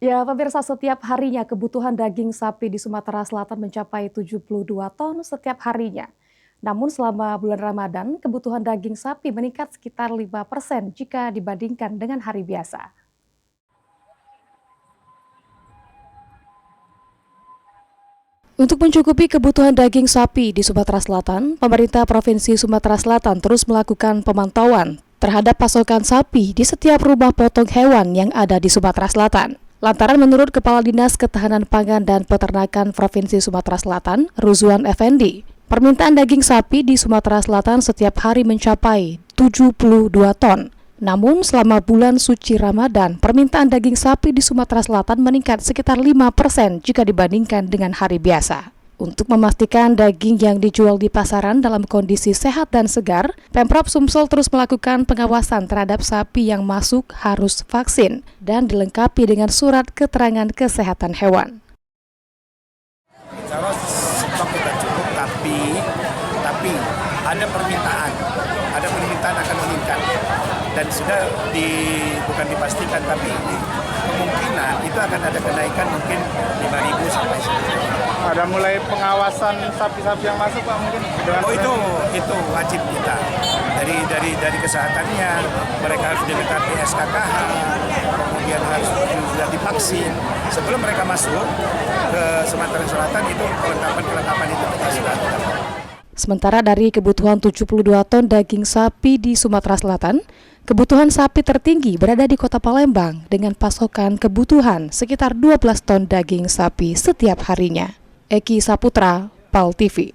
Ya, pemirsa, setiap harinya kebutuhan daging sapi di Sumatera Selatan mencapai 72 ton setiap harinya. Namun selama bulan Ramadan, kebutuhan daging sapi meningkat sekitar 5% jika dibandingkan dengan hari biasa. Untuk mencukupi kebutuhan daging sapi di Sumatera Selatan, pemerintah Provinsi Sumatera Selatan terus melakukan pemantauan terhadap pasokan sapi di setiap rumah potong hewan yang ada di Sumatera Selatan. Lantaran menurut Kepala Dinas Ketahanan Pangan dan Peternakan Provinsi Sumatera Selatan, Ruzwan Effendi, permintaan daging sapi di Sumatera Selatan setiap hari mencapai 72 ton. Namun selama bulan suci Ramadan, permintaan daging sapi di Sumatera Selatan meningkat sekitar 5% jika dibandingkan dengan hari biasa. Untuk memastikan daging yang dijual di pasaran dalam kondisi sehat dan segar, Pemprov Sumsel terus melakukan pengawasan terhadap sapi yang masuk harus vaksin dan dilengkapi dengan surat keterangan kesehatan hewan. Kalau stok kita cukup, tapi ada permintaan akan meningkat dan sudah bukan dipastikan, tapi kemungkinan itu akan ada kenaikan mungkin 5.000 sampai 10.000. Ada mulai pengawasan sapi-sapi yang masuk Pak mungkin? Itu wajib kita dari kesehatannya, mereka harus dilengkapi SKKH, kemudian harus sudah divaksin sebelum mereka masuk ke Sumatera Selatan. Itu kelengkapan itu kita sudah lakukan. Sementara dari kebutuhan 72 ton daging sapi di Sumatera Selatan, kebutuhan sapi tertinggi berada di Kota Palembang dengan pasokan kebutuhan sekitar 12 ton daging sapi setiap harinya. Eki Saputra, PAL TV.